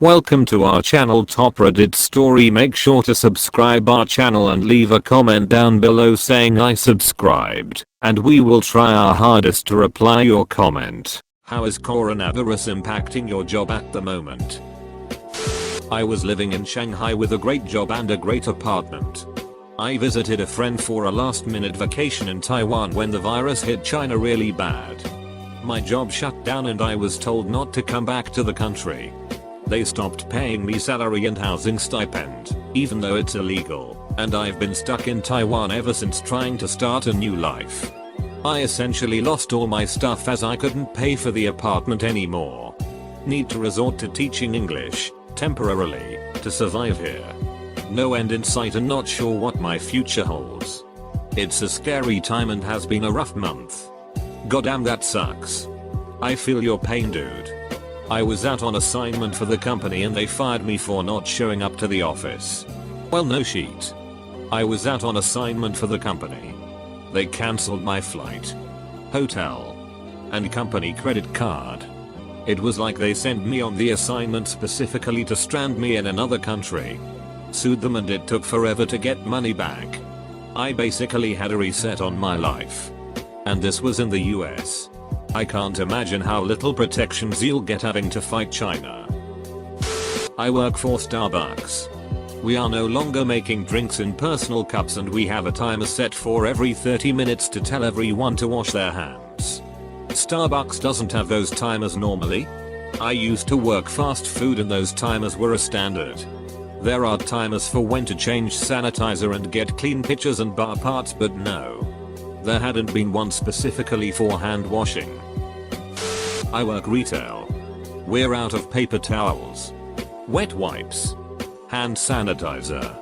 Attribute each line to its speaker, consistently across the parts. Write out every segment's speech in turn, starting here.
Speaker 1: Welcome to our channel Top Reddit Story. Make sure to subscribe our channel and leave a comment down below saying I subscribed, and we will try our hardest to reply your comment. How is coronavirus impacting your job at the moment? I was living in Shanghai with a great job and a great apartment. I visited a friend for a last-minute vacation in Taiwan when the virus hit China really bad. My job shut down and I was told not to come back to the country. They stopped paying me salary and housing stipend, even though it's illegal, and I've been stuck in Taiwan ever since trying to start a new life. I essentially lost all my stuff as I couldn't pay for the apartment anymore. Need to resort to teaching English, temporarily, to survive here. No end in sight and not sure what my future holds. It's a scary time and has been a rough month. Goddamn, that sucks. I feel your pain, dude. I was out on assignment for the company and they fired me for not showing up to the office. Well, no shit. I was out on assignment for the company. They cancelled my flight, hotel, and company credit card. It was like they sent me on the assignment specifically to strand me in another country. Sued them and it took forever to get money back. I basically had a reset on my life. And this was in the US. I can't imagine how little protections you'll get having to fight China. I work for Starbucks. We are no longer making drinks in personal cups and we have a timer set for every 30 minutes to tell everyone to wash their hands. Starbucks doesn't have those timers normally. I used to work fast food and those timers were a standard. There are timers for when to change sanitizer and get clean pitchers and bar parts, but no. There hadn't been one specifically for hand washing. I work retail. We're out of paper towels, wet wipes, hand sanitizer,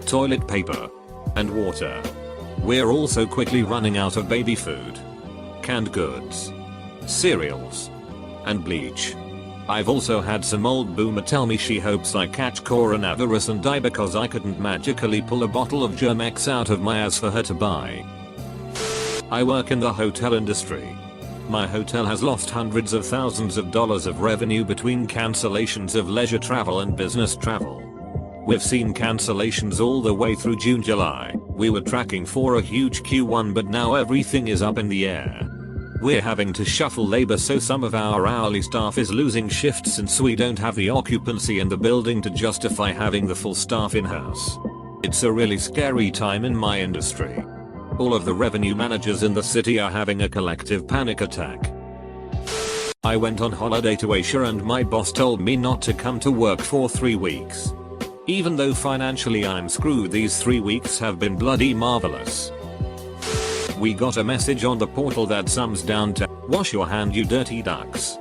Speaker 1: toilet paper, and water. We're also quickly running out of baby food, canned goods, cereals, and bleach. I've also had some old boomer tell me she hopes I catch coronavirus and die because I couldn't magically pull a bottle of Germ-X out of my ass for her to buy. I work in the hotel industry. My hotel has lost hundreds of thousands of dollars of revenue between cancellations of leisure travel and business travel. We've seen cancellations all the way through June-July. We were tracking for a huge Q1 but now everything is up in the air. We're having to shuffle labor so some of our hourly staff is losing shifts since we don't have the occupancy in the building to justify having the full staff in-house. It's a really scary time in my industry. All of the revenue managers in the city are having a collective panic attack. I went on holiday to Asia and my boss told me not to come to work for 3 weeks. Even though financially I'm screwed, these 3 weeks have been bloody marvelous. We got a message on the portal that sums down to, wash your hand you dirty ducks.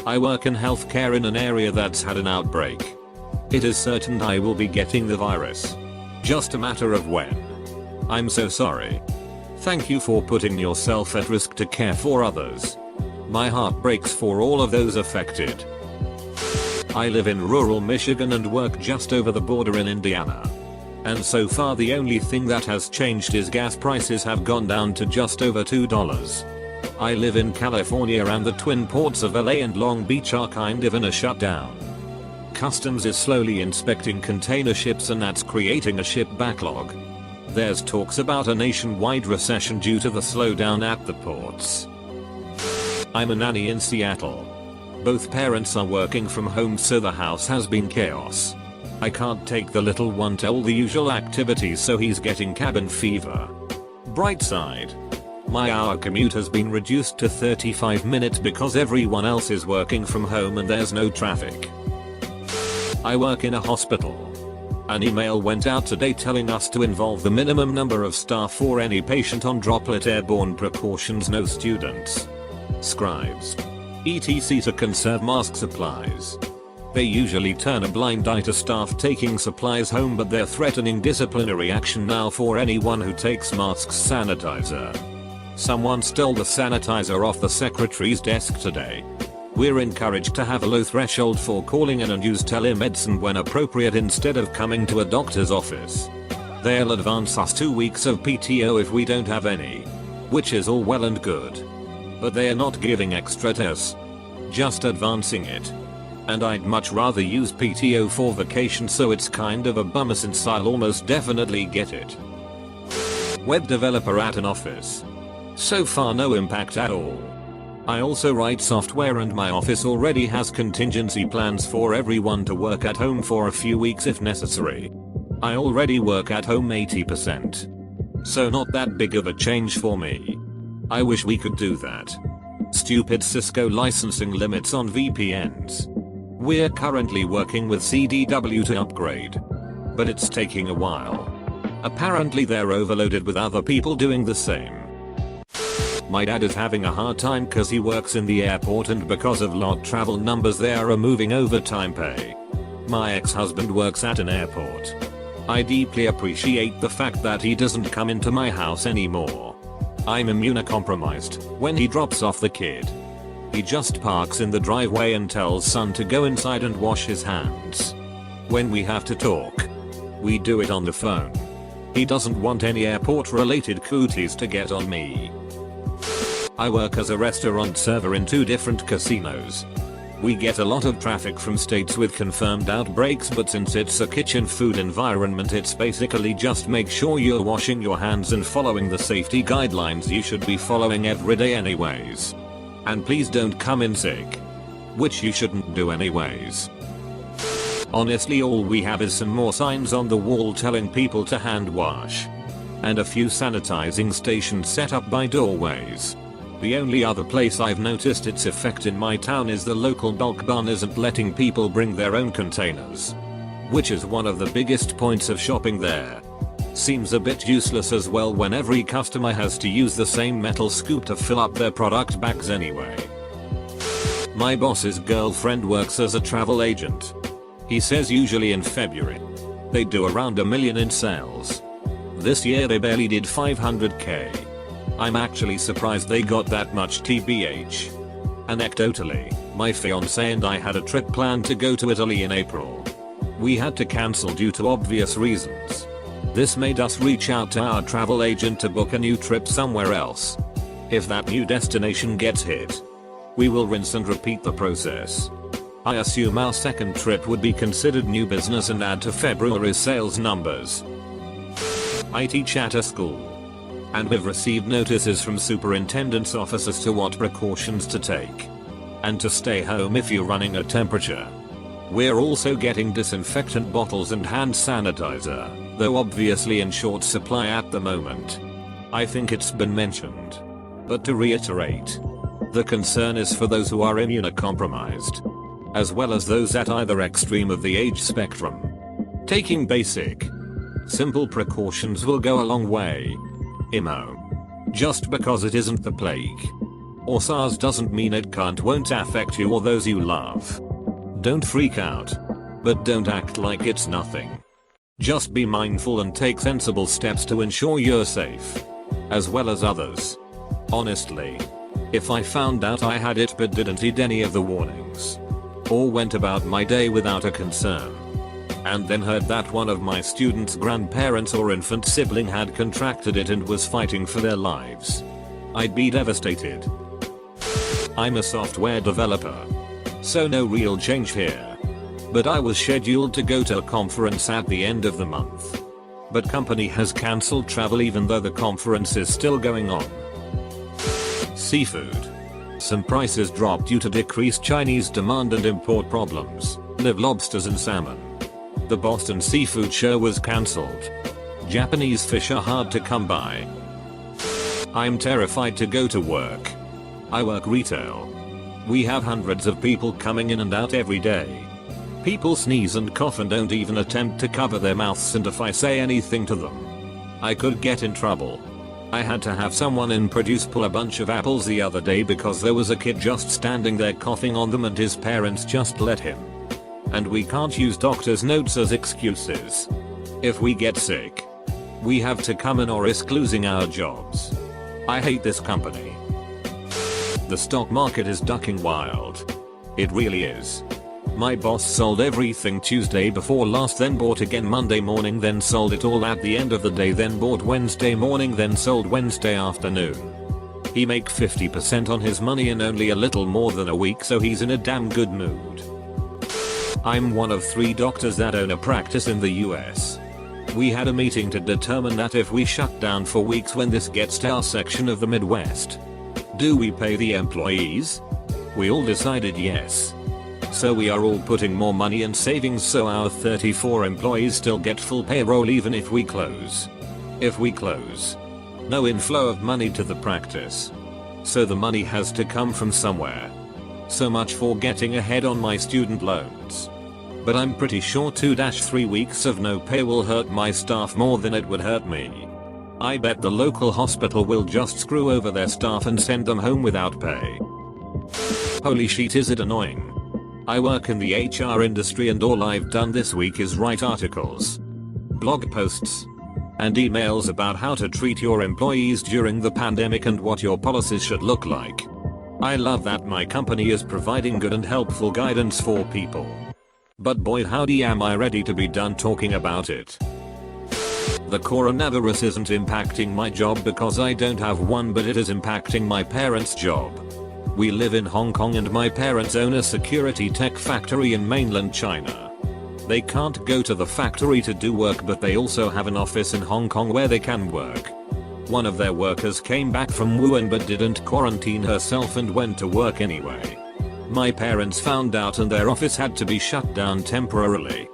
Speaker 1: I work in healthcare in an area that's had an outbreak. It is certain I will be getting the virus. Just a matter of when. I'm so sorry. Thank you for putting yourself at risk to care for others. My heart breaks for all of those affected. I live in rural Michigan and work just over the border in Indiana. And so far the only thing that has changed is gas prices have gone down to just over $2. I live in California and the twin ports of LA and Long Beach are kind of in a shutdown. Customs is slowly inspecting container ships and that's creating a ship backlog. There's talks about a nationwide recession due to the slowdown at the ports. I'm a nanny in Seattle. Both parents are working from home so the house has been chaos. I can't take the little one to all the usual activities so he's getting cabin fever. Bright side. My hour commute has been reduced to 35 minutes because everyone else is working from home and there's no traffic. I work in a hospital. An email went out today telling us to involve the minimum number of staff for any patient on droplet airborne precautions, no students, scribes, etc. to conserve mask supplies. They usually turn a blind eye to staff taking supplies home but they're threatening disciplinary action now for anyone who takes masks sanitizer. Someone stole the sanitizer off the secretary's desk today. We're encouraged to have a low threshold for calling in and use telemedicine when appropriate instead of coming to a doctor's office. They'll advance us 2 weeks of PTO if we don't have any. Which is all well and good. But they are not giving extra to us. Just advancing it. And I'd much rather use PTO for vacation, so it's kind of a bummer since I'll almost definitely get it. Web developer at an office. So far no impact at all. I also write software and my office already has contingency plans for everyone to work at home for a few weeks if necessary. I already work at home 80%. So not that big of a change for me. I wish we could do that. Stupid Cisco licensing limits on VPNs. We're currently working with CDW to upgrade. But it's taking a while. Apparently they're overloaded with other people doing the same. My dad is having a hard time cause he works in the airport and because of lot travel numbers they are removing overtime pay. My ex-husband works at an airport. I deeply appreciate the fact that he doesn't come into my house anymore. I'm immunocompromised when he drops off the kid. He just parks in the driveway and tells son to go inside and wash his hands. When we have to talk, we do it on the phone. He doesn't want any airport related cooties to get on me. I work as a restaurant server in 2 different casinos. We get a lot of traffic from states with confirmed outbreaks, but since it's a kitchen food environment it's basically just make sure you're washing your hands and following the safety guidelines you should be following every day anyways. And please don't come in sick. Which you shouldn't do anyways. Honestly all we have is some more signs on the wall telling people to hand wash. And a few sanitizing stations set up by doorways. The only other place I've noticed its effect in my town is the local bulk barn isn't letting people bring their own containers. Which is one of the biggest points of shopping there. Seems a bit useless as well when every customer has to use the same metal scoop to fill up their product bags anyway. My boss's girlfriend works as a travel agent. He says usually in February they do around $1 million in sales. This year they barely did 500k. I'm actually surprised they got that much tbh. Anecdotally, my fiance and I had a trip planned to go to Italy in April. We had to cancel due to obvious reasons. This made us reach out to our travel agent to book a new trip somewhere else. If that new destination gets hit, we will rinse and repeat the process. I assume our second trip would be considered new business and add to February's sales numbers. I teach at a school. And we've received notices from superintendent's office as to what precautions to take. And to stay home if you're running a temperature. We're also getting disinfectant bottles and hand sanitizer, though obviously in short supply at the moment. I think it's been mentioned. But to reiterate, the concern is for those who are immunocompromised, as well as those at either extreme of the age spectrum. Taking basic, simple precautions will go a long way. Just because it isn't the plague or SARS doesn't mean it won't affect you or those you love. Don't freak out, but don't act like it's nothing. Just be mindful and take sensible steps to ensure you're safe, as well as others. Honestly, if I found out I had it but didn't heed any of the warnings, or went about my day without a concern, and then heard that one of my students' grandparents or infant sibling had contracted it and was fighting for their lives, I'd be devastated. I'm a software developer, so no real change here. But I was scheduled to go to a conference at the end of the month. But company has cancelled travel even though the conference is still going on. Seafood. Some prices dropped due to decreased Chinese demand and import problems. Live lobsters and salmon. The Boston Seafood Show was cancelled. Japanese fish are hard to come by. I'm terrified to go to work. I work retail. We have hundreds of people coming in and out every day. People sneeze and cough and don't even attempt to cover their mouths, and if I say anything to them, I could get in trouble. I had to have someone in produce pull a bunch of apples the other day because there was a kid just standing there coughing on them and his parents just let him. And we can't use doctor's notes as excuses. If we get sick, we have to come in or risk losing our jobs. I hate this company. The stock market is ducking wild. It really is. My boss sold everything Tuesday before last, then bought again Monday morning, then sold it all at the end of the day, then bought Wednesday morning, then sold Wednesday afternoon. He make 50% on his money in only a little more than a week, so he's in a damn good mood. I'm one of 3 doctors that own a practice in the US. We had a meeting to determine that if we shut down for weeks when this gets to our section of the Midwest, do we pay the employees? We all decided yes. So we are all putting more money in savings so our 34 employees still get full payroll even if we close. If we close, no inflow of money to the practice. So the money has to come from somewhere. So much for getting ahead on my student loans. But I'm pretty sure 2-3 weeks of no pay will hurt my staff more than it would hurt me. I bet the local hospital will just screw over their staff and send them home without pay. Holy shit, is it annoying. I work in the HR industry and all I've done this week is write articles, blog posts, and emails about how to treat your employees during the pandemic and what your policies should look like. I love that my company is providing good and helpful guidance for people. But boy howdy am I ready to be done talking about it. The coronavirus isn't impacting my job because I don't have one, but it is impacting my parents' job. We live in Hong Kong and my parents own a security tech factory in mainland China. They can't go to the factory to do work, but they also have an office in Hong Kong where they can work. One of their workers came back from Wuhan but didn't quarantine herself and went to work anyway. My parents found out and their office had to be shut down temporarily.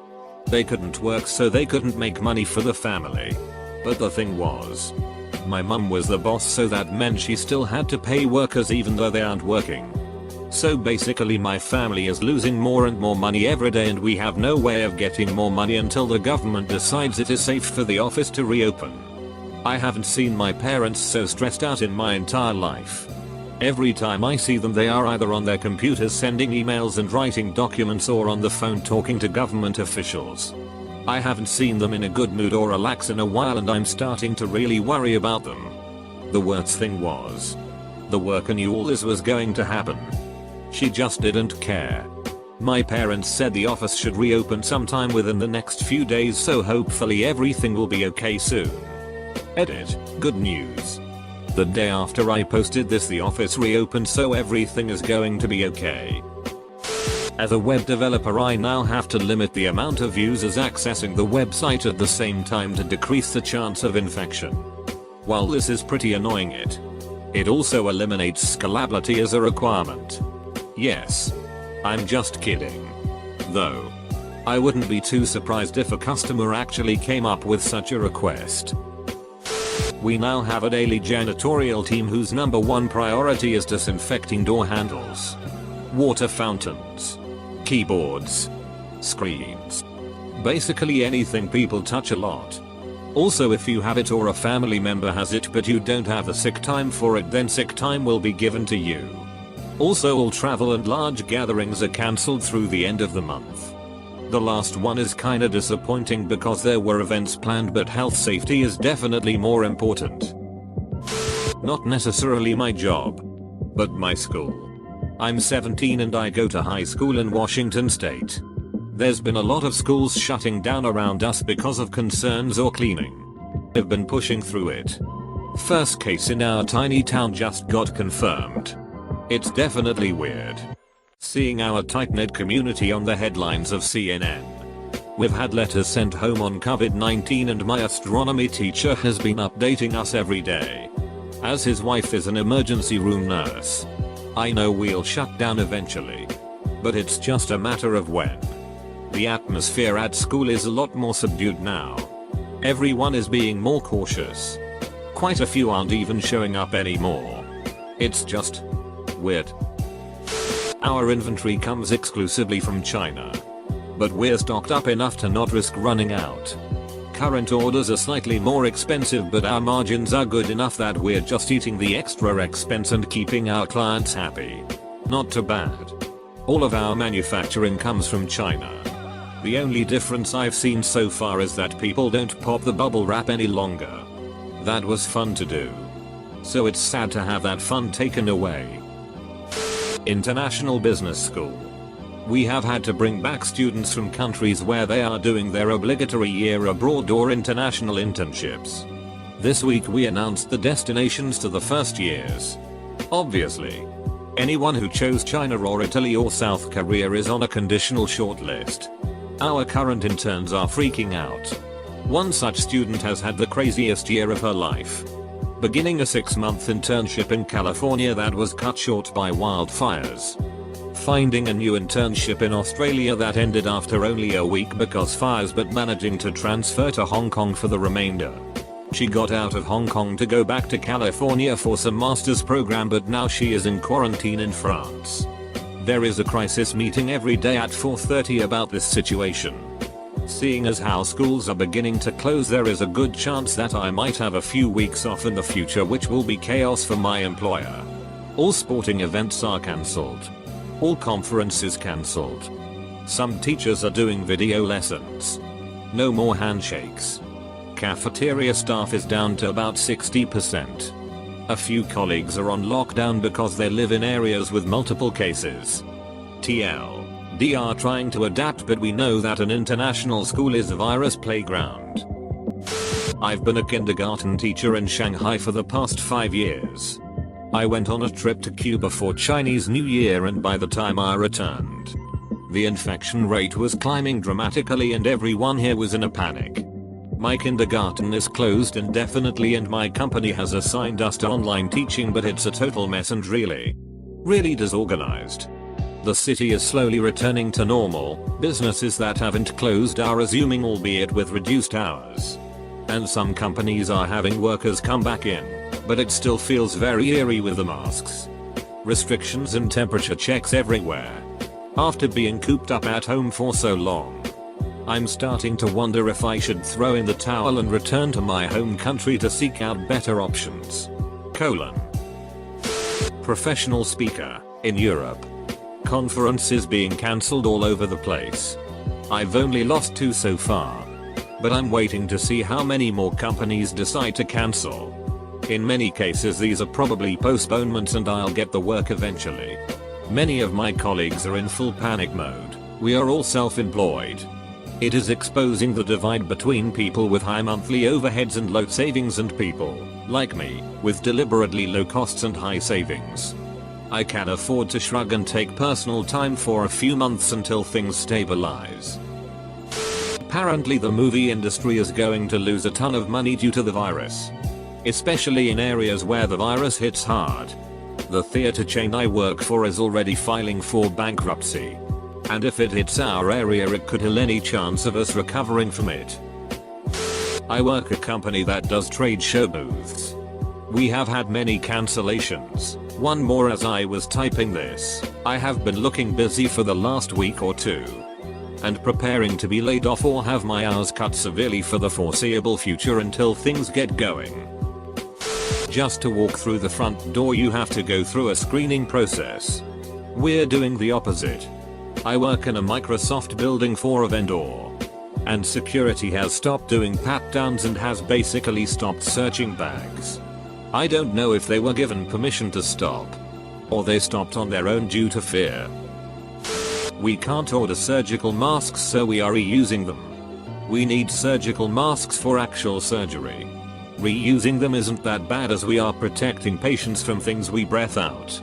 Speaker 1: They couldn't work so they couldn't make money for the family. But the thing was, my mum was the boss, so that meant she still had to pay workers even though they aren't working. So basically my family is losing more and more money every day and we have no way of getting more money until the government decides it is safe for the office to reopen. I haven't seen my parents so stressed out in my entire life. Every time I see them they are either on their computers sending emails and writing documents or on the phone talking to government officials. I haven't seen them in a good mood or relax in a while and I'm starting to really worry about them. The worst thing was, the worker knew all this was going to happen. She just didn't care. My parents said the office should reopen sometime within the next few days, so hopefully everything will be okay soon. Edit. Good news. The day after I posted this the office reopened, so everything is going to be okay. As a web developer I now have to limit the amount of users accessing the website at the same time to decrease the chance of infection. While this is pretty annoying, it also eliminates scalability as a requirement. Yes. I'm just kidding. Though, I wouldn't be too surprised if a customer actually came up with such a request. We now have a daily janitorial team whose number one priority is disinfecting door handles, water fountains, keyboards, screens. Basically anything people touch a lot. Also, if you have it or a family member has it but you don't have the sick time for it, then sick time will be given to you. Also, all travel and large gatherings are cancelled through the end of the month. The last one is kinda disappointing because there were events planned, but health safety is definitely more important. Not necessarily my job, but my school. I'm 17 and I go to high school in Washington State. There's been a lot of schools shutting down around us because of concerns or cleaning. I've been pushing through it. First case in our tiny town just got confirmed. It's definitely weird seeing our tight-knit community on the headlines of CNN. We've had letters sent home on COVID-19 and my astronomy teacher has been updating us every day, as his wife is an emergency room nurse. I know we'll shut down eventually, but it's just a matter of when. The atmosphere at school is a lot more subdued now. Everyone is being more cautious. Quite a few aren't even showing up anymore. It's just weird. Our inventory comes exclusively from China, but we're stocked up enough to not risk running out. Current orders are slightly more expensive, but our margins are good enough that we're just eating the extra expense and keeping our clients happy. Not too bad. All of our manufacturing comes from China. The only difference I've seen so far is that people don't pop the bubble wrap any longer. That was fun to do. So it's sad to have that fun taken away. International Business School. We have had to bring back students from countries where they are doing their obligatory year abroad or international internships. This week we announced the destinations to the first years. Obviously, Anyone who chose China or Italy or South Korea is on a conditional shortlist. Our current interns are freaking out. One such student has had the craziest year of her life. Beginning a 6-month internship in California that was cut short by wildfires. Finding a new internship in Australia that ended after only a week because fires, but managing to transfer to Hong Kong for the remainder. She got out of Hong Kong to go back to California for some master's program, but now she is in quarantine in France. There is a crisis meeting every day at 4:30 about this situation. Seeing as how schools are beginning to close, there is a good chance that I might have a few weeks off in the future, which will be chaos for my employer. All sporting events are cancelled. All conferences cancelled. Some teachers are doing video lessons. No more handshakes. Cafeteria staff is down to about 60%. A few colleagues are on lockdown because they live in areas with multiple cases. TLD are trying to adapt, but we know that an international school is a virus playground. I've been a kindergarten teacher in Shanghai for the past 5 years. I went on a trip to Cuba for Chinese New Year, and by the time I returned, the infection rate was climbing dramatically and everyone here was in a panic. My kindergarten is closed indefinitely and my company has assigned us to online teaching, but it's a total mess and really disorganized. The city is slowly returning to normal. Businesses that haven't closed are resuming, albeit with reduced hours. And some companies are having workers come back in, but it still feels very eerie with the masks, restrictions and temperature checks everywhere. After being cooped up at home for so long, I'm starting to wonder if I should throw in the towel and return to my home country to seek out better options. Professional speaker in Europe. Conferences being cancelled all over the place. I've only lost 2 so far, but I'm waiting to see how many more companies decide to cancel. In many cases these are probably postponements and I'll get the work eventually. Many of my colleagues are in full panic mode. We are all self-employed. It is exposing the divide between people with high monthly overheads and low savings and people, like me, with deliberately low costs and high savings. I can afford to shrug and take personal time for a few months until things stabilize. Apparently the movie industry is going to lose a ton of money due to the virus, especially in areas where the virus hits hard. The theater chain I work for is already filing for bankruptcy. And if it hits our area, it could kill any chance of us recovering from it. I work at a company that does trade show booths. We have had many cancellations. One more as I was typing this. I have been looking busy for the last week or 2. And preparing to be laid off or have my hours cut severely for the foreseeable future until things get going. Just to walk through the front door you have to go through a screening process. We're doing the opposite. I work in a Microsoft building for a vendor. And security has stopped doing pat-downs and has basically stopped searching bags. I don't know if they were given permission to stop, or they stopped on their own due to fear. We can't order surgical masks, so we are reusing them. We need surgical masks for actual surgery. Reusing them isn't that bad as we are protecting patients from things we breath out.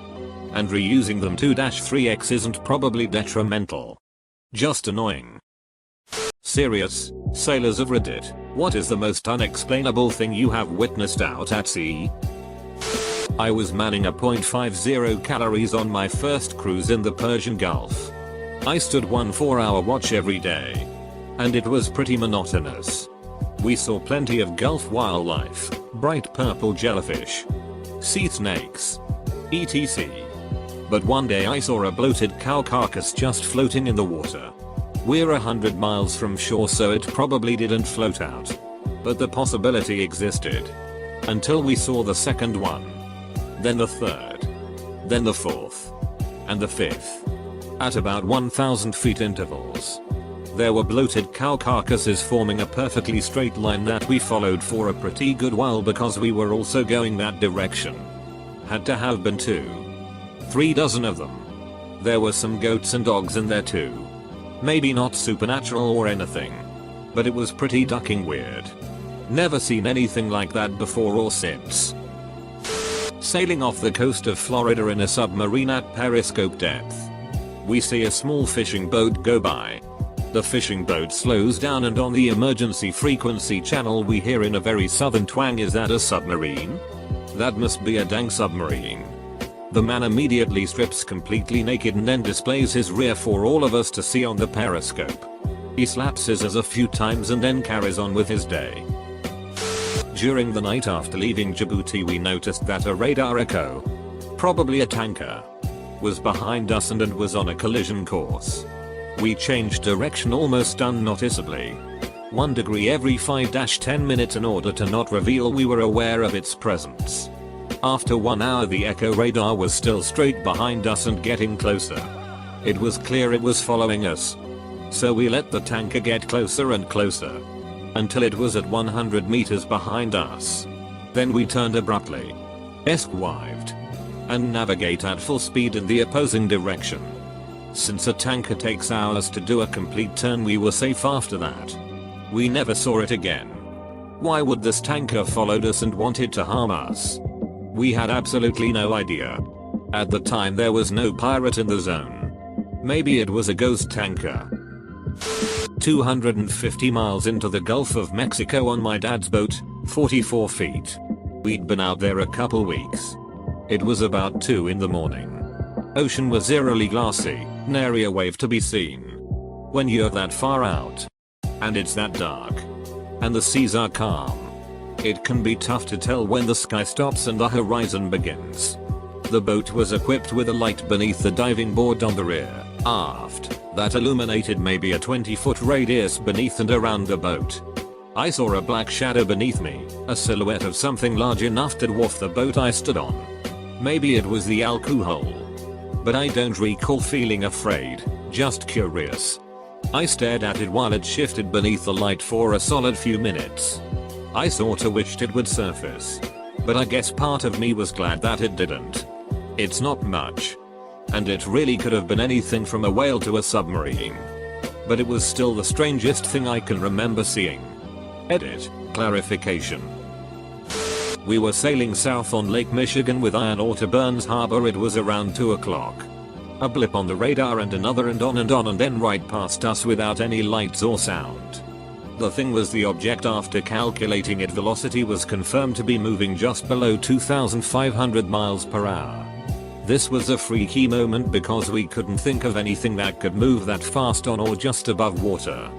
Speaker 1: And reusing them 2-3x isn't probably detrimental. Just annoying. Serious, sailors of Reddit, what is the most unexplainable thing you have witnessed out at sea? I was manning a 0.50 calories on my first cruise in the Persian Gulf. I stood 1 4-hour watch every day. And it was pretty monotonous. We saw plenty of Gulf wildlife, bright purple jellyfish, sea snakes, etc. But one day I saw a bloated cow carcass just floating in the water. We're 100 miles from shore, so it probably didn't float out. But the possibility existed. Until we saw the second one. Then the third. Then the fourth. And the fifth. At about 1,000 feet intervals. There were bloated cow carcasses forming a perfectly straight line that we followed for a pretty good while because we were also going that direction. Had to have been 2-3 dozen of them. There were some goats and dogs in there too. Maybe not supernatural or anything, but it was pretty ducking weird. Never seen anything like that before or since. Sailing off the coast of Florida in a submarine at periscope depth. We see a small fishing boat go by. The fishing boat slows down and on the emergency frequency channel we hear in a very southern twang, "Is that a submarine? That must be a dang submarine." The man immediately strips completely naked and then displays his rear for all of us to see on the periscope. He slaps scissors a few times and then carries on with his day. During the night after leaving Djibouti we noticed that a radar echo, probably a tanker, was behind us and was on a collision course. We changed direction almost unnoticeably. 1 degree every 5-10 minutes in order to not reveal we were aware of its presence. After 1 hour the echo radar was still straight behind us and getting closer. It was clear it was following us. So we let the tanker get closer and closer. Until it was at 100 meters behind us. Then we turned abruptly. Esquived. And navigate at full speed in the opposing direction. Since a tanker takes hours to do a complete turn we were safe after that. We never saw it again. Why would this tanker followed us and wanted to harm us? We had absolutely no idea. At the time there was no pirate in the zone. Maybe it was a ghost tanker. 250 miles into the Gulf of Mexico on my dad's boat, 44 feet. We'd been out there a couple weeks. It was about 2 in the morning. Ocean was eerily glassy, nary a wave to be seen. When you're that far out, and it's that dark, and the seas are calm, it can be tough to tell when the sky stops and the horizon begins. The boat was equipped with a light beneath the diving board on the rear, aft, that illuminated maybe a 20-foot radius beneath and around the boat. I saw a black shadow beneath me, a silhouette of something large enough to dwarf the boat I stood on. Maybe it was the alcohol. But I don't recall feeling afraid, just curious. I stared at it while it shifted beneath the light for a solid few minutes. I sorta wished it would surface. But I guess part of me was glad that it didn't. It's not much. And it really could have been anything from a whale to a submarine. But it was still the strangest thing I can remember seeing. Edit. Clarification. We were sailing south on Lake Michigan with iron ore to Burns Harbor. It was around 2 o'clock. A blip on the radar and another and on and then right past us without any lights or sound. The thing was the object after calculating its velocity was confirmed to be moving just below 2,500 miles per hour. This was a freaky moment because we couldn't think of anything that could move that fast on or just above water.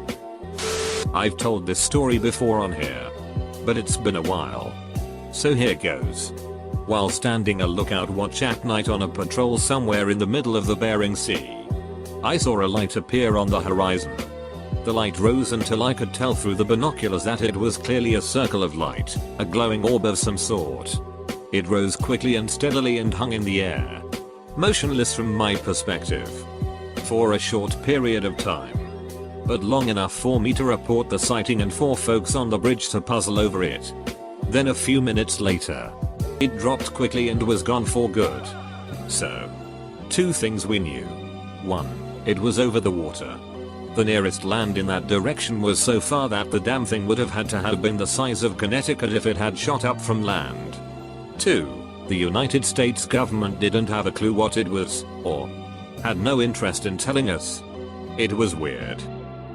Speaker 1: I've told this story before on here, but it's been a while. So here goes. While standing a lookout watch at night on a patrol somewhere in the middle of the Bering Sea, I saw a light appear on the horizon. The light rose until I could tell through the binoculars that it was clearly a circle of light, a glowing orb of some sort. It rose quickly and steadily and hung in the air, motionless from my perspective, for a short period of time, but long enough for me to report the sighting and for folks on the bridge to puzzle over it. Then a few minutes later, it dropped quickly and was gone for good. So, 2 things we knew. 1. It was over the water. The nearest land in that direction was so far that the damn thing would have had to have been the size of Connecticut if it had shot up from land. 2. The United States government didn't have a clue what it was, or had no interest in telling us. It was weird.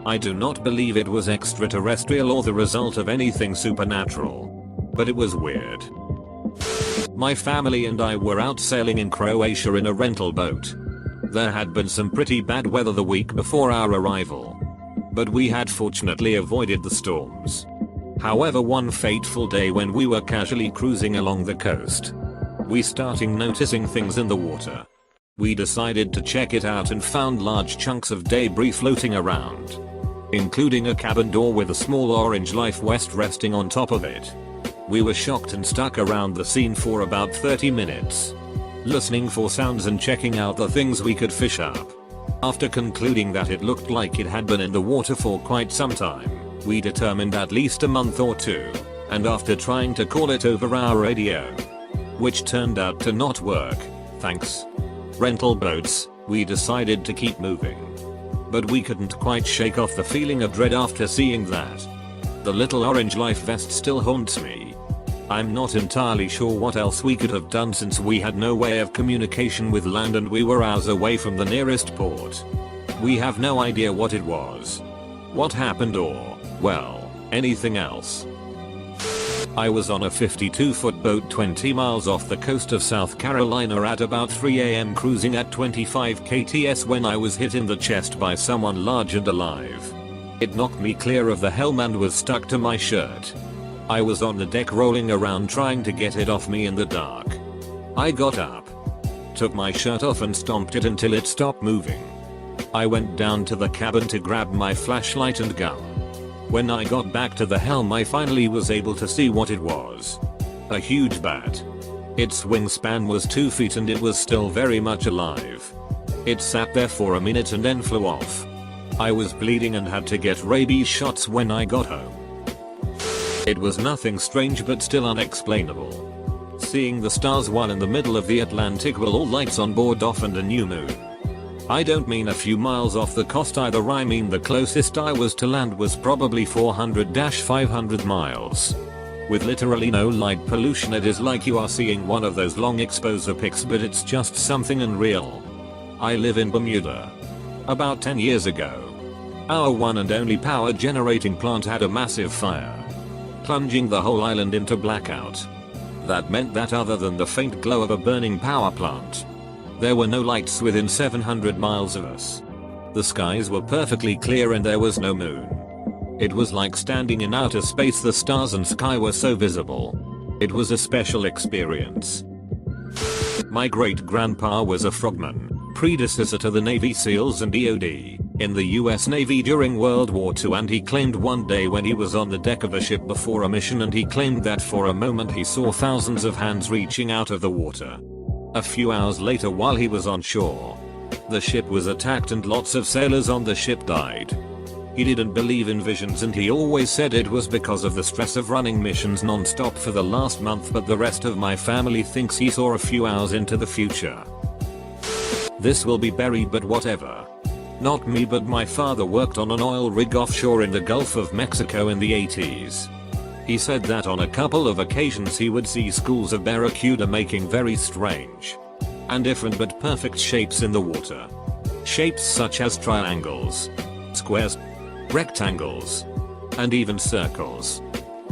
Speaker 1: I do not believe it was extraterrestrial or the result of anything supernatural. But it was weird. My family and I were out sailing in Croatia in a rental boat. There had been some pretty bad weather the week before our arrival, but we had fortunately avoided the storms. However, one fateful day when we were casually cruising along the coast, we started noticing things in the water. We decided to check it out and found large chunks of debris floating around, including a cabin door with a small orange life vest resting on top of it. We were shocked and stuck around the scene for about 30 minutes, listening for sounds and checking out the things we could fish up. After concluding that it looked like it had been in the water for quite some time, we determined at least a month or 2, and after trying to call it over our radio, which turned out to not work, thanks rental boats, we decided to keep moving. But we couldn't quite shake off the feeling of dread after seeing that. The little orange life vest still haunts me. I'm not entirely sure what else we could have done since we had no way of communication with land and we were hours away from the nearest port. We have no idea what it was, what happened or, well, anything else. I was on a 52-foot boat 20 miles off the coast of South Carolina at about 3 AM cruising at 25 kts when I was hit in the chest by someone large and alive. It knocked me clear of the helm and was stuck to my shirt. I was on the deck rolling around trying to get it off me in the dark. I got up, took my shirt off and stomped it until it stopped moving. I went down to the cabin to grab my flashlight and gun. When I got back to the helm I finally was able to see what it was. A huge bat. Its wingspan was 2 feet and it was still very much alive. It sat there for a minute and then flew off. I was bleeding and had to get rabies shots when I got home. It was nothing strange but still unexplainable. Seeing the stars while in the middle of the Atlantic with all lights on board off and a new moon. I don't mean a few miles off the coast either, I mean the closest I was to land was probably 400-500 miles. With literally no light pollution, it is like you are seeing one of those long exposure pics, but it's just something unreal. I live in Bermuda. About 10 years ago, our one and only power generating plant had a massive fire, plunging the whole island into blackout. That meant that other than the faint glow of a burning power plant, there were no lights within 700 miles of us. The skies were perfectly clear and there was no moon. It was like standing in outer space, the stars and sky were so visible. It was a special experience. My great-grandpa was a frogman, predecessor to the Navy SEALs and EOD, in the US Navy during World War II, and he claimed one day when he was on the deck of a ship before a mission, and he claimed that for a moment he saw thousands of hands reaching out of the water. A few hours later, while he was on shore, the ship was attacked and lots of sailors on the ship died. He didn't believe in visions and he always said it was because of the stress of running missions non-stop for the last month, but the rest of my family thinks he saw a few hours into the future. This will be buried, but whatever. Not me, but my father worked on an oil rig offshore in the Gulf of Mexico in the 80s. He said that on a couple of occasions he would see schools of barracuda making very strange and different but perfect shapes in the water. Shapes such as triangles, squares, rectangles, and even circles.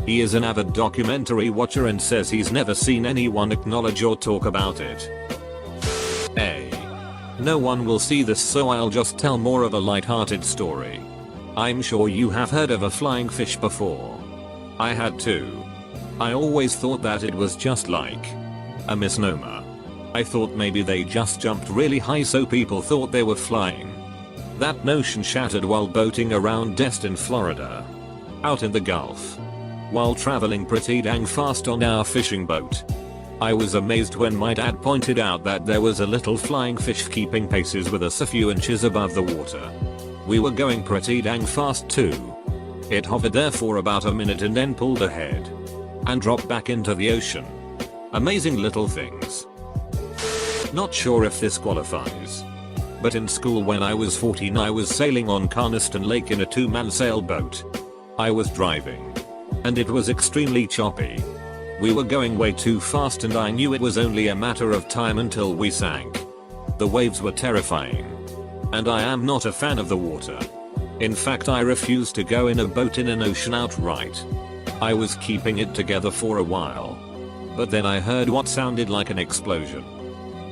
Speaker 1: He is an avid documentary watcher and says he's never seen anyone acknowledge or talk about it. No one will see this, so I'll just tell more of a light-hearted story. I'm sure you have heard of a flying fish before. I had too. I always thought that it was just like a misnomer. I thought maybe they just jumped really high so people thought they were flying. That notion shattered while boating around Destin, Florida, out in the Gulf, while traveling pretty dang fast on our fishing boat. I was amazed when my dad pointed out that there was a little flying fish keeping paces with us a few inches above the water. We were going pretty dang fast too. It hovered there for about a minute and then pulled ahead and dropped back into the ocean. Amazing little things. Not sure if this qualifies, but in school when I was 14 I was sailing on Carniston Lake in a 2-man sailboat. I was driving, and it was extremely choppy. We were going way too fast and I knew it was only a matter of time until we sank. The waves were terrifying, and I am not a fan of the water. In fact, I refuse to go in a boat in an ocean outright. I was keeping it together for a while, but then I heard what sounded like an explosion,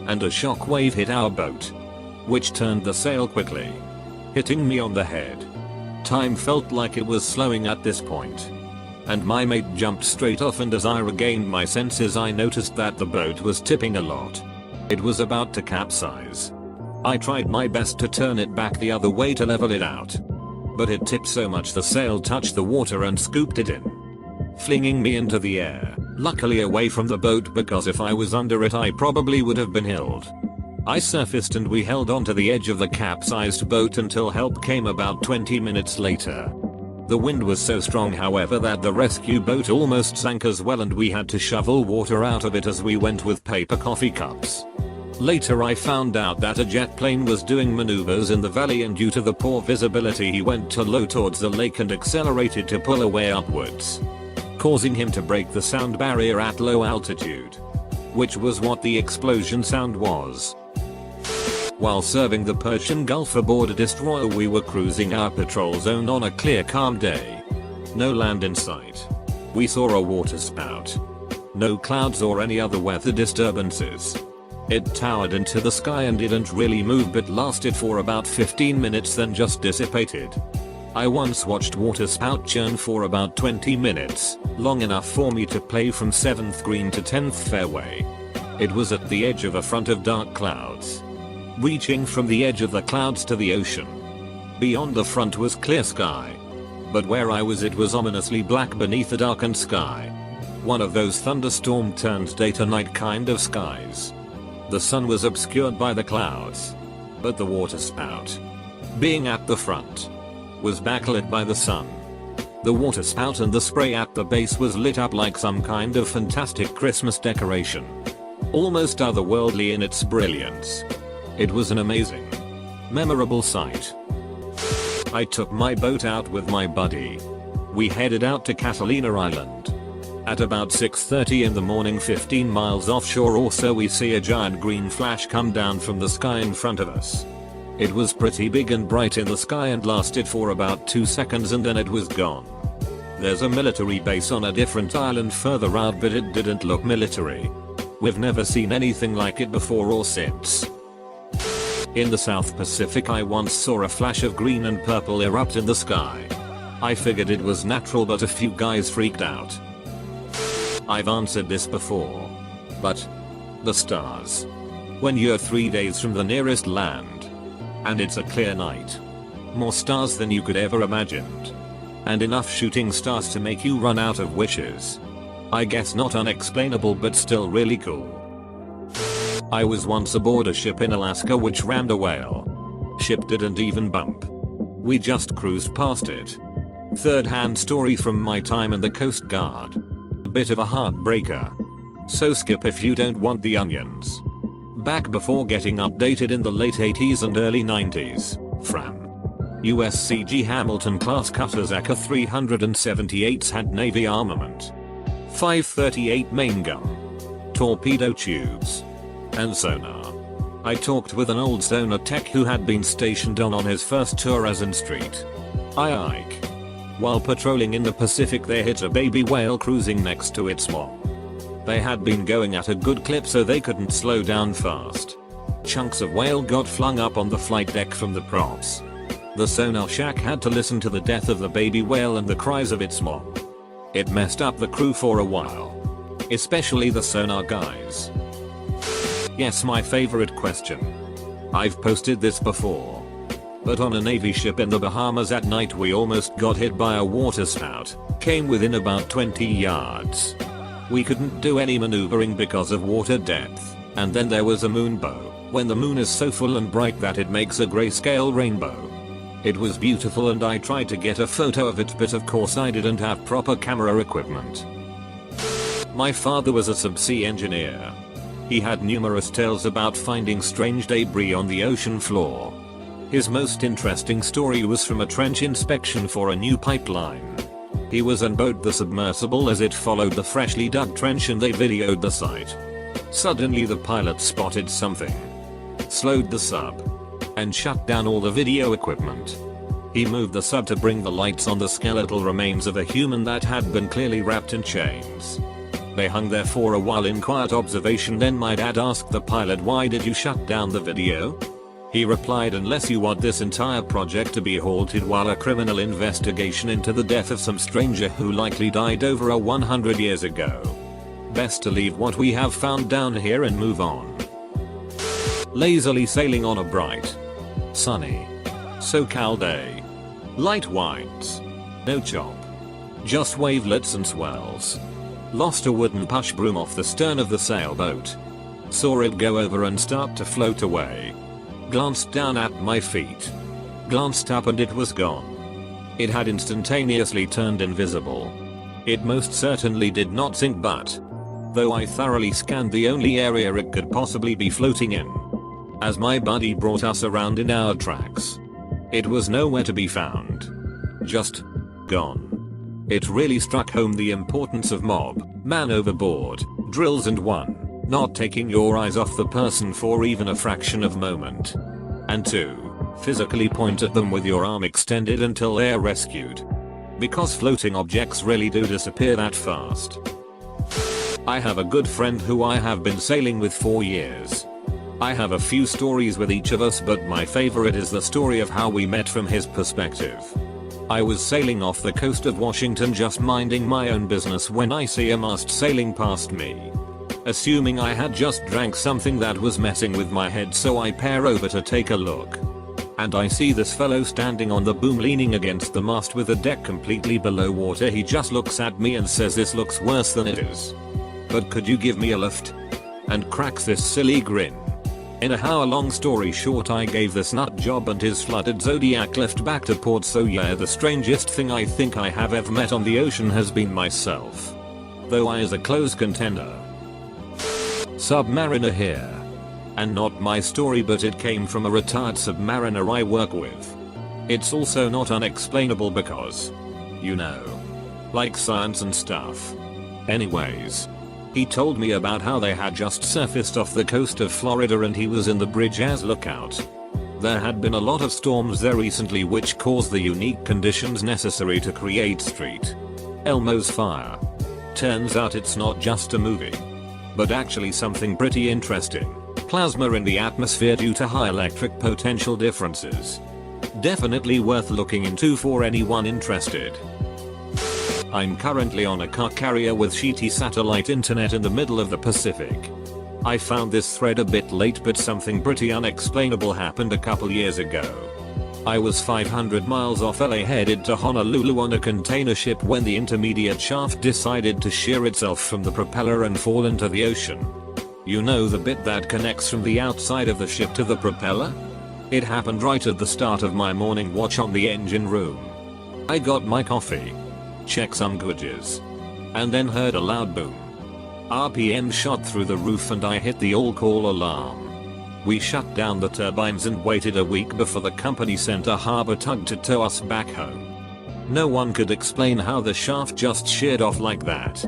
Speaker 1: and a shock wave hit our boat, which turned the sail quickly, hitting me on the head. Time felt like it was slowing at this point, and my mate jumped straight off, and as I regained my senses I noticed that the boat was tipping a lot. It was about to capsize. I tried my best to turn it back the other way to level it out, but it tipped so much the sail touched the water and scooped it in, flinging me into the air, luckily away from the boat, because if I was under it I probably would have been killed. I surfaced and we held onto the edge of the capsized boat until help came about 20 minutes later. The wind was so strong, however, that the rescue boat almost sank as well, and we had to shovel water out of it as we went with paper coffee cups. Later I found out that a jet plane was doing maneuvers in the valley, and due to the poor visibility he went too low towards the lake and accelerated to pull away upwards, causing him to break the sound barrier at low altitude. Which was what the explosion sound was. While serving the Persian Gulf aboard a destroyer, we were cruising our patrol zone on a clear calm day. No land in sight. We saw a water spout. No clouds or any other weather disturbances. It towered into the sky and didn't really move but lasted for about 15 minutes then just dissipated. I once watched water spout churn for about 20 minutes, long enough for me to play from 7th green to 10th fairway. It was at the edge of a front of dark clouds, reaching from the edge of the clouds to the ocean. Beyond the front was clear sky. But where I was it was ominously black beneath a darkened sky. One of those thunderstorm turns day to night kind of skies. The sun was obscured by the clouds. But the water spout, being at the front, was backlit by the sun. The water spout and the spray at the base was lit up like some kind of fantastic Christmas decoration. Almost otherworldly in its brilliance. It was an amazing, memorable sight. I took my boat out with my buddy. We headed out to Catalina Island. At about 6:30 in the morning, 15 miles offshore or so, we see a giant green flash come down from the sky in front of us. It was pretty big and bright in the sky and lasted for about 2 seconds and then it was gone. There's a military base on a different island further out, but it didn't look military. We've never seen anything like it before or since. In the South Pacific, I once saw a flash of green and purple erupt in the sky. I figured it was natural, but a few guys freaked out. I've answered this before. But the stars. When you're 3 days from the nearest land, and it's a clear night. More stars than you could ever imagined. And enough shooting stars to make you run out of wishes. I guess not unexplainable, but still really cool. I was once aboard a ship in Alaska which rammed a whale. Ship didn't even bump. We just cruised past it. Third-hand story from my time in the Coast Guard. A bit of a heartbreaker. So skip if you don't want the onions. Back before getting updated in the late 80s and early 90s, Fram. USCG Hamilton class cutters ACA 378s had Navy armament. 538 main gun. Torpedo tubes. And sonar. I talked with an old sonar tech who had been stationed on his first tour as in Street Ike. While patrolling in the Pacific, they hit a baby whale cruising next to its mom. They had been going at a good clip so they couldn't slow down fast. Chunks of whale got flung up on the flight deck from the props. The sonar shack had to listen to the death of the baby whale and the cries of its mom. It messed up the crew for a while. Especially the sonar guys. Yes, my favorite question. I've posted this before. But on a Navy ship in the Bahamas at night, we almost got hit by a water spout. Came within about 20 yards. We couldn't do any maneuvering because of water depth. And then there was a moonbow, when the moon is so full and bright that it makes a grayscale rainbow. It was beautiful and I tried to get a photo of it, but of course I didn't have proper camera equipment. My father was a subsea engineer. He had numerous tales about finding strange debris on the ocean floor. His most interesting story was from a trench inspection for a new pipeline. He was on board the submersible as it followed the freshly dug trench and they videoed the site. Suddenly the pilot spotted something, slowed the sub, and shut down all the video equipment. He moved the sub to bring the lights on the skeletal remains of a human that had been clearly wrapped in chains. They hung there for a while in quiet observation. Then my dad asked the pilot, "Why did you shut down the video?" He replied, "Unless you want this entire project to be halted while a criminal investigation into the death of some stranger who likely died over 100 years ago. Best to leave what we have found down here and move on." Lazily sailing on a bright, sunny SoCal day. Light winds. No chop. Just wavelets and swells. Lost a wooden push broom off the stern of the sailboat. Saw it go over and start to float away. Glanced down at my feet. Glanced up and it was gone. It had instantaneously turned invisible. It most certainly did not sink, but though I thoroughly scanned the only area it could possibly be floating in, as my buddy brought us around in our tracks, it was nowhere to be found. Just gone. It really struck home the importance of man overboard drills and 1. Not taking your eyes off the person for even a fraction of a moment. And 2. Physically point at them with your arm extended until they're rescued. Because floating objects really do disappear that fast. I have a good friend who I have been sailing with for years. I have a few stories with each of us, but my favorite is the story of how we met from his perspective. I was sailing off the coast of Washington just minding my own business when I see a mast sailing past me. Assuming I had just drank something that was messing with my head, so I peer over to take a look. And I see this fellow standing on the boom leaning against the mast with the deck completely below water. He just looks at me and says, "This looks worse than it is. But could you give me a lift?" And cracks this silly grin. In a long story short, I gave this nut job and his flooded Zodiac lift back to port. So yeah, the strangest thing I think I have ever met on the ocean has been myself. Though I is a close contender. Submariner here. And not my story, but it came from a retired submariner I work with. It's also not unexplainable because, you know, like science and stuff. Anyways, he told me about how they had just surfaced off the coast of Florida and he was in the bridge as lookout. There had been a lot of storms there recently which caused the unique conditions necessary to create Street Elmo's fire. Turns out it's not just a movie, but actually something pretty interesting. Plasma in the atmosphere due to high electric potential differences. Definitely worth looking into for anyone interested. I'm currently on a car carrier with shitty satellite internet in the middle of the Pacific. I found this thread a bit late, but something pretty unexplainable happened a couple years ago. I was 500 miles off LA headed to Honolulu on a container ship when the intermediate shaft decided to shear itself from the propeller and fall into the ocean. You know, the bit that connects from the outside of the ship to the propeller? It happened right at the start of my morning watch on the engine room. I got my coffee, checked some gauges, and then heard a loud boom. RPM shot through the roof and I hit the all-call alarm. We shut down the turbines and waited a week before the company sent a harbor tug to tow us back home. No one could explain how the shaft just sheared off like that.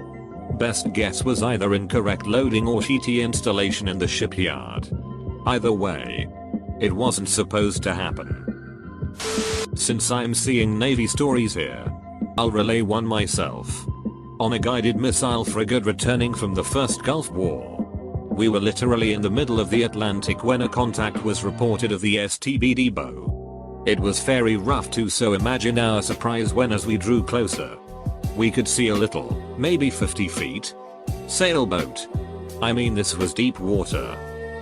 Speaker 1: Best guess was either incorrect loading or shitty installation in the shipyard. Either way, it wasn't supposed to happen. Since I'm seeing Navy stories here, I'll relay one myself. On a guided missile frigate returning from the first Gulf War, we were literally in the middle of the Atlantic when a contact was reported of the STBD bow. It was very rough too, so imagine our surprise when, as we drew closer, we could see a little, maybe 50 feet, sailboat. I mean, this was deep water,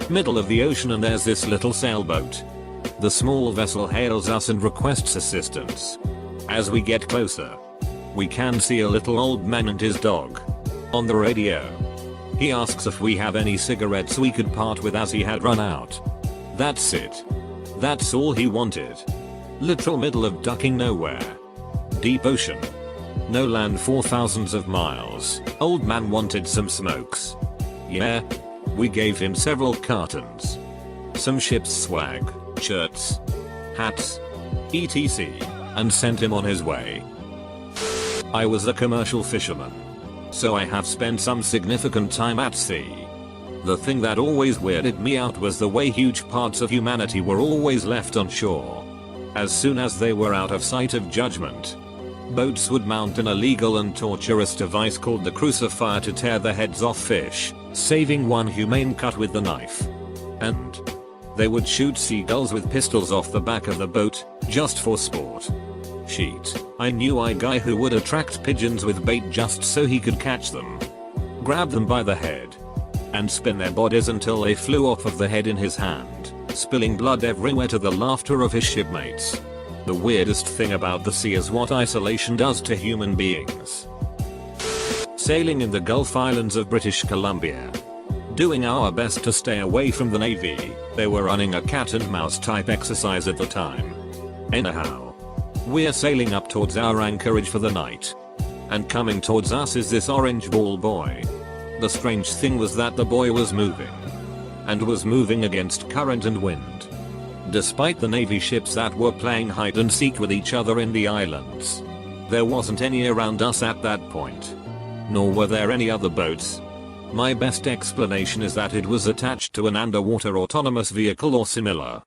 Speaker 1: middle of the ocean, and there's this little sailboat. The small vessel hails us and requests assistance. As we get closer, we can see a little old man and his dog. On the radio, he asks if we have any cigarettes we could part with as he had run out. That's it. That's all he wanted. Literal middle of ducking nowhere. Deep ocean. No land for thousands of miles. Old man wanted some smokes. Yeah. We gave him several cartons. Some ship's swag, shirts, hats, etc. and sent him on his way. I was a commercial fisherman, so I have spent some significant time at sea. The thing that always weirded me out was the way huge parts of humanity were always left on shore. As soon as they were out of sight of judgment, boats would mount an illegal and torturous device called the crucifier to tear the heads off fish, saving one humane cut with the knife. And they would shoot seagulls with pistols off the back of the boat, just for sport. Shit, I knew a guy who would attract pigeons with bait just so he could catch them, grab them by the head, and spin their bodies until they flew off of the head in his hand, spilling blood everywhere to the laughter of his shipmates. The weirdest thing about the sea is what isolation does to human beings. Sailing in the Gulf Islands of British Columbia. Doing our best to stay away from the Navy. They were running a cat and mouse type exercise at the time. Anyhow, we're sailing up towards our anchorage for the night. And coming towards us is this orange ball boy. The strange thing was that the boy was moving. And was moving against current and wind. Despite the Navy ships that were playing hide and seek with each other in the islands. There wasn't any around us at that point. Nor were there any other boats. My best explanation is that it was attached to an underwater autonomous vehicle or similar.